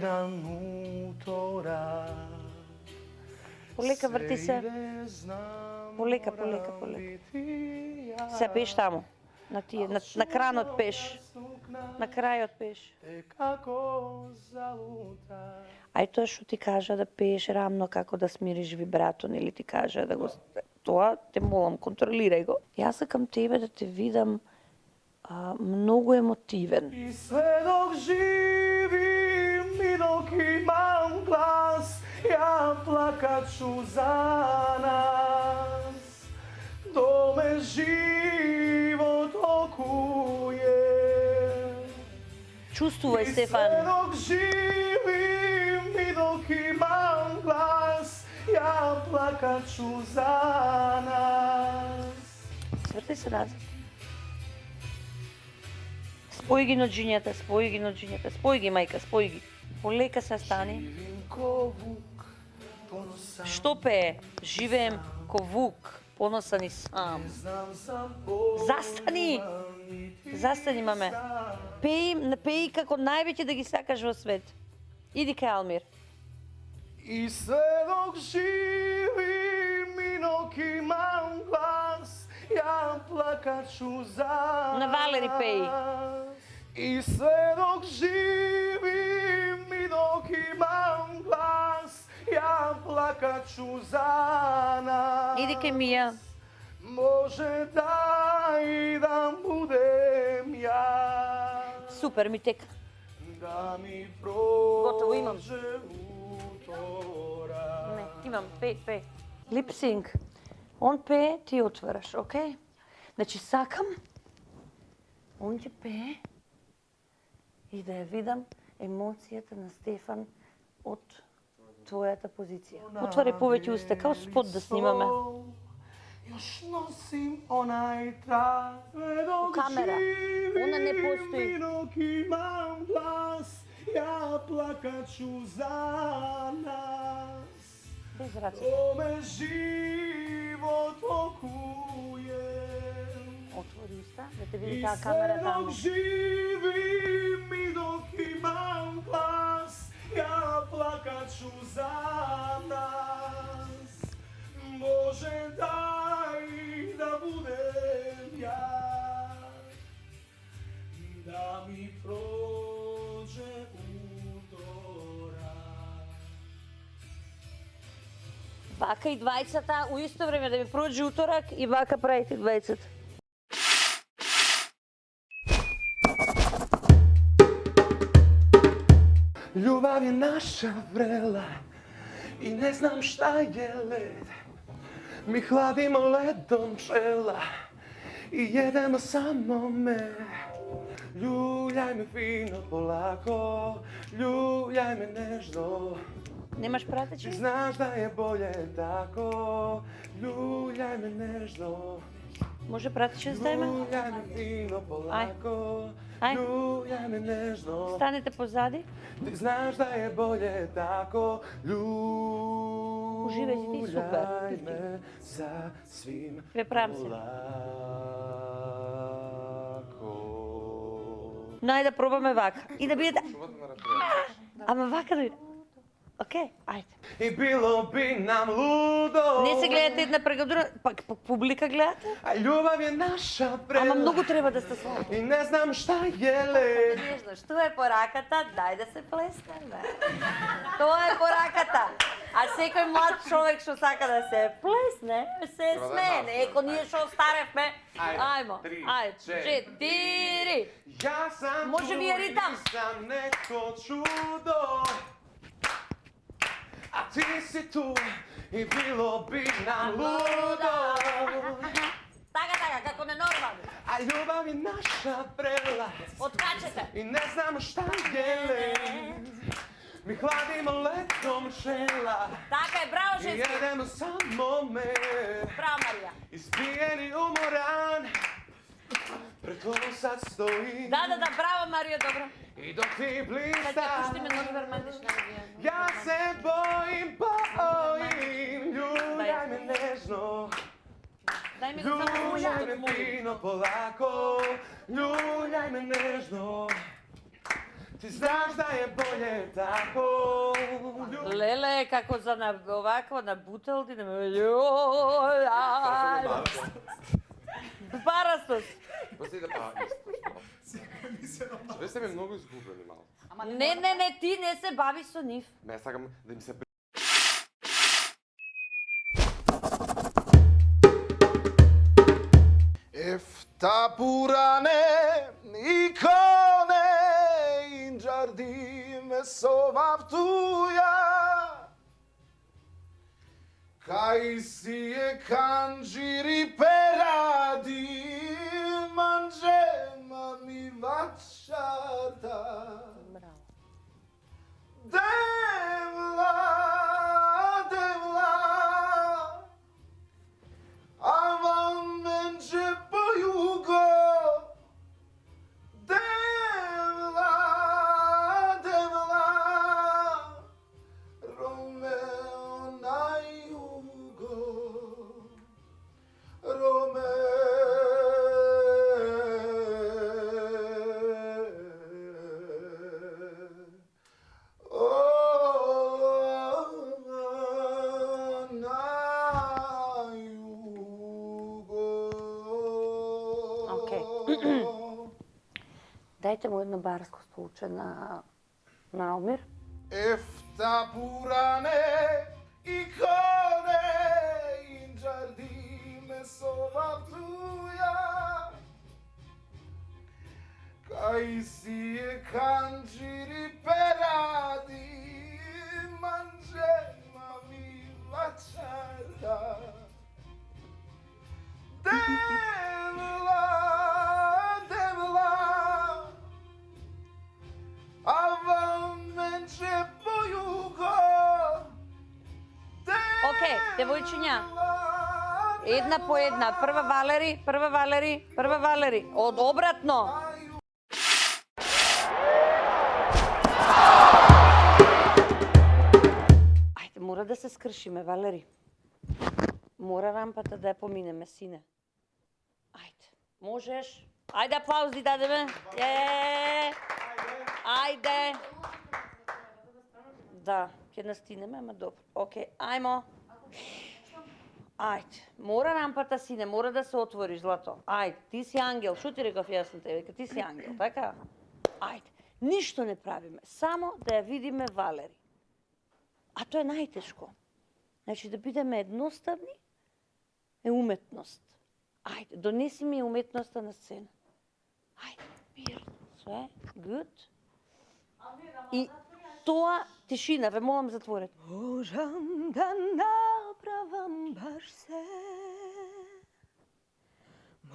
jedan utorak. Polika, vrti se. Polika. Се пеш таму. На кран отпеш. На крај отпеш. Ај тоа што ти кажа да пееш рамно како да смириш вибратон или ти кажа да го... Тоа те молам, контролирај го. Јас сакам тебе да те видам многу емотивен. И све док живим и док имам глас, ја плакат шу за нас. До ме живот окуе. Чувствувај, Стефан. И све док живим и док имам глас, ја плакат шу за нас. Сврти се назад. Спој ги ноđињата, спој ги, мајка, спој ги. Полека се стани. Што пее? Живеем ко вук, поносан и сам. Застани! Застани, маме. Не пеи како највеќе да ги сакаш во свет. Иди кај Алмир. И све док живим и док имам глас, ја плакат шу за нас. На Валери пеи. И све док живим и док имам глас, ја плакат шу за нас. Иди кај Мија. Може да и да будем јас. Супер, ми тека. Да ми Готово, имам. проđe utorak. Не, имам, пеј. Липсинг. Он пее, ти отвараш, окей? Значи сакам, он ќе пее и да ја видам емоцијата на Стефан од твојата позиција. Отвари повеќе уста, као спот да снимаме. Još nosim onaj trag, dok Kamera. Ona ne živim postoji. i dok imam glas, ja plakat ću za nas. Без раце. Ome život okuje. Отвори уста, да те види I таа sve камера таму. dok živim i dok imam glas, ja plakat ću za nas. Može daj da budem ja, da mi prođe utorak. Вака и двајцата у исто време да ми проđe уторак и вака правите двајцата. Ljubav je naša vrela i ne znam šta je led. Mi hladimo ledom čela i jedemo samo med. Ljuljaj me fino polako, ljuljaj me nežno. Немаш пратечи? Ti znaš da je bolje tako, ljuljaj me nežno. Може пратечи да ставиме? Ljuljaj me fino polako, Aj. ljuljaj me nežno. Станете позади. Ti znaš da je bolje tako, Uživajte ti, super. ljuljaj me sa svim Преправам се. polako. Нај да пробаме вака. И да бидете... Ама вака да биде. Окей, ајде. I bilo bi nam ludo, Не се гледате една прега друга, пак публика гледате. a ljubav je naša vrela Ама многу треба да сте слаби. i ne znam šta je led. Нежно, што е пораката? Дај да се плеснеме. Тоа е пораката. А секој млад човек што сака да се плесне, се смее. Еко ние што старевме. Ајмо, ајде, 4. Ja sam Može tu mi je ritam? i sam neko čudo, a ti si tu i bilo bi nam ludo. Така, како ненормално. A ljubav je naša vrela Откачете. i ne znamo šta je led. Mi hladimo ledom čela Така е, браво i женски. jedemo samo med. Браво Марија. Ispijen i umoran, pred tobom sad stoji Да, браво Марио, добро. i dok ti Сега blista. пушти ме Норбер Мандиш на Ja se bojim, ljuljaj me nežno. Дај ми го само Ljuljaj ушето, me fino polako, ljuljaj me nežno. Ti znaš da je bolje tako. Lele, kako ovako na buteldi, Parastos. Poslije da pa isto. Sve ste me mnogo izgubili malo. Ne, ti ne se bavi so njih. Ne, sagam da im se Efta purane, ikone, in giardime sovaptuja. Kai si e kanjiri peradi, manjema mi vacciata. Bravo. Devla, avam mence pojugo. Devla, Romeo na jugo. Dajte mu jedno barsko stolče na Almir. Efta purane, ikone, in giardime sovaptuja. Kai si e kanjiri peradi, manjema mi vacciata. Devla, avam mence pojugo. Okej, devojčinja. Jedna po jedna. Prva Valeri. Od obratno. Ajde, mora da se skršime, Valeri. Mora rampata da je pomineme, sine. Ajde, možeš. Ajde, aplauzi dademe. Ajde. Da, ќе настинеме, ама добро. Океј, ајмо. Ајде, мора рампата, сине, мора да се отвори, злато. Ајде, ти си ангел, шо ти реков јас на тебе, ти си ангел, така? Ајде, ништо не правиме, само да ја видиме Валери. А тоа е најтешко. Значи, да бидеме едноставни е уметност. Ајде, донеси ми уметноста на сцена. Ајде, мирно, све, good. И тоа, тишина, ве молам затворете. Можам да направам баш се.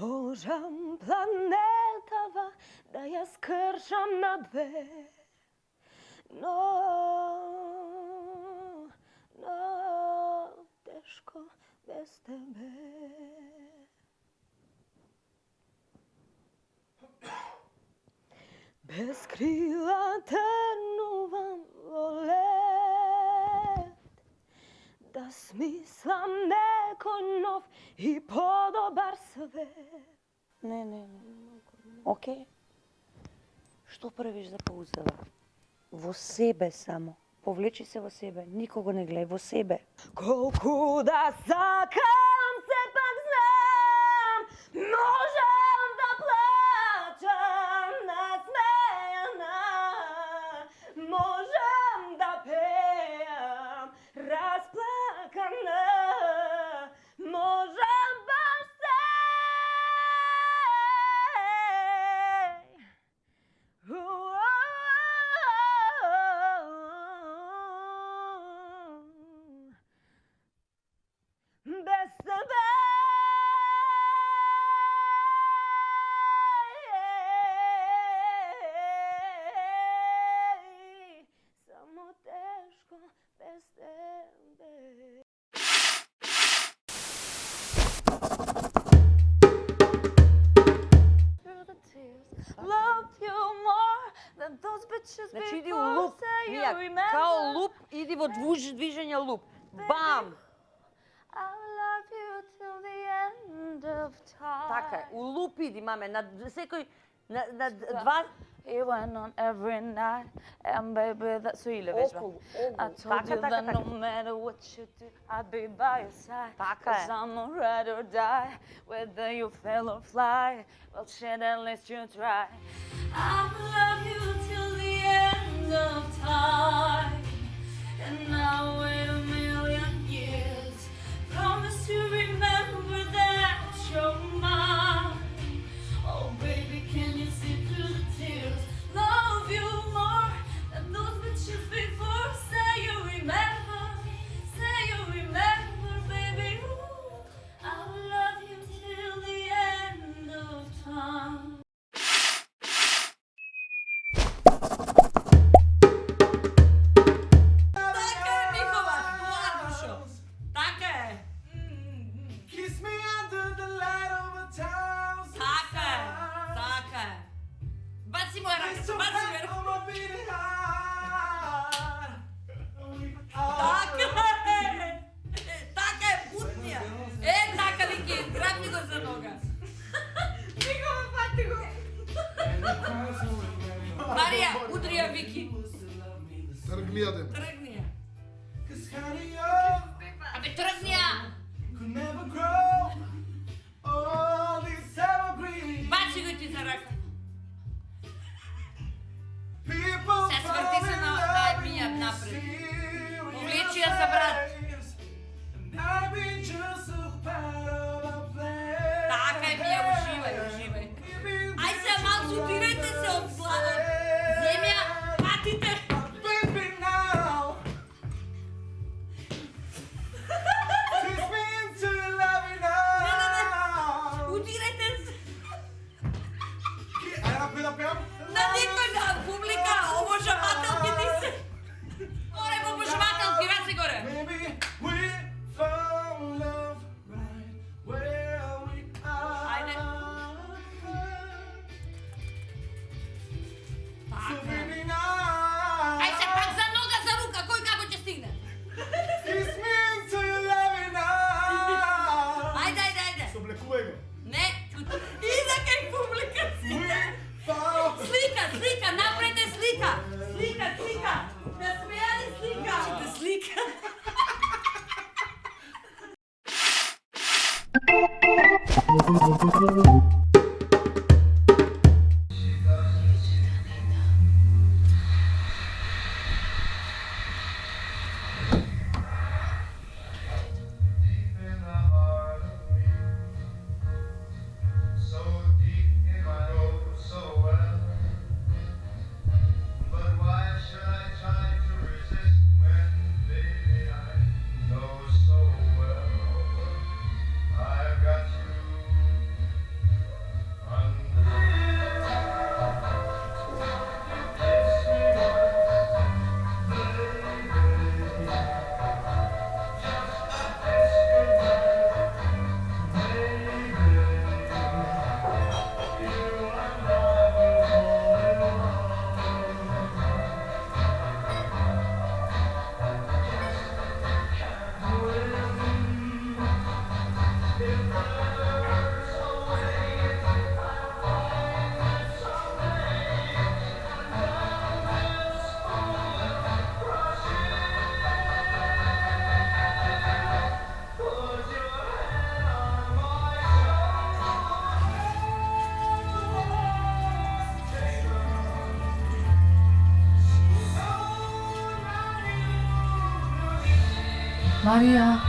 Можам планетава да ја скршам на две. Но тешко без тебе. Без крила трнувам во лед, да смислам некој нов и подобар свет. Не. Океј. Што правиш за поузела? Во себе само. Повлечи се во себе. Никого не гледај, во себе. Колку да сакам, се пак знам, можам да плачам насмејана, можам да пеам расплакана, можам баш се. Без тебе. Само тешко без тебе. Loved you more than those bitches before. Значи иди у луп, Мија, као луп, иди во движење луп. Бам! I love you till the end of time. Така е, у луп иди, маме, на секој na dva... It went on every night, and baby, that's so ille, veš ba. I told Taka, you taka, that taka. no matter what you do, I'd be by your side. Taka Cause je. I'm a ride or die, whether you fail or fly. Well, shit, at least you try. I'll love you till the end of time, and I'll wait a million years. Promise to remember that you're mine. Oh, baby, can you see through the tears? Love you more than those bitches before. Say you remember, baby. Ooh, I'll love you till the end of time. Kiss me under the light of a thousand stars. Baci moje It's so rakete, baci hot moje on my beating heart. Така е путния. Така Вики, грабни го за нога. Вика ме пати го. Мария, удри я Вики. Тръгни я, ден. Тръгни я. 'Cause honey, you Абе тръгни я. could never grow all these evergreens. Бачи го ти за ръка. People Сега свърти се на Емия напред. Повлечи я за брат. Така Емия, уживай. Ай сега малко отирайте се от земя, патите. Отирайте се. На никой да, публика, обожавателки ти се. Горе, обожавателки, веце горе. Maybe we found love right where we are. Айде. So Така. baby now, Ай се пак за нога, за рука, кой како ќе стигне? kiss me into your loving arms. Айде. Облекувай го. Не, иде кај публика си. We found Слика, напред е слика. Слика. Насмеяни слика. Слика. So deep in my know so well. But why should I try to resist when, baby, I know so well I've got you Мария.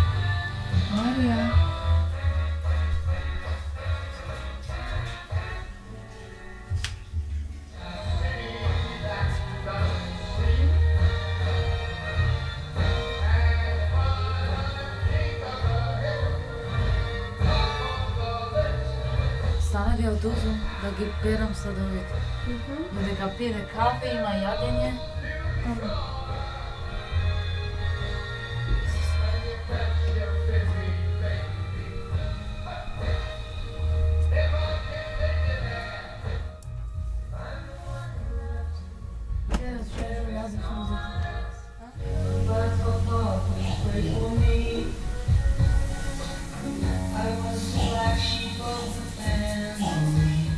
Стана ви отдолу да ги перам садовите. Додека пире кафе, има јадење.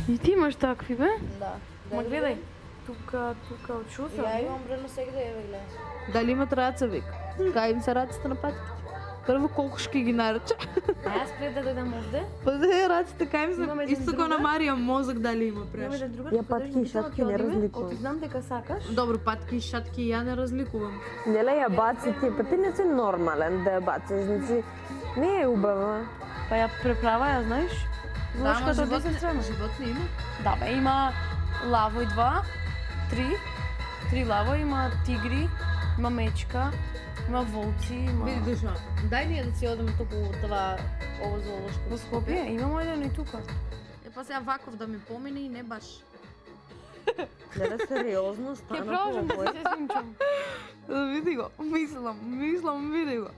И ти имаш такви, бе? Да. Ма гледай, тук от шо са? Я имам бръно всеки да я гледа. Дали имат раца, вика? Кай им са раците на патките? Първо колкошки ги нарича. Аз пред да дойдам овде. Па да раците, кай им Имаме са един истако на друга. Мария мозък дали има Имаме преш. да друга. Я патки и шатки не разликувам. Знам дека сакаш. Добро, патки и шатки я не разликувам. Нела я баци ти, па ти не си нормален да я бациш, значи не е убава. Па ја преправа, ја знаеш? Ложката от десна страна. животни има. Да, бе, има лаво и два, три лаво, има тигри, има мечка, има волци, има... Види душа, дай ние да си одем тук от това ово зоолошко. Во Скопје имamo еден и тука. Е, па сега Ваков да ми помине и не баш. Нела сериозно Ќе стана продолжам по да се снимчам. Види го, мислам, види го.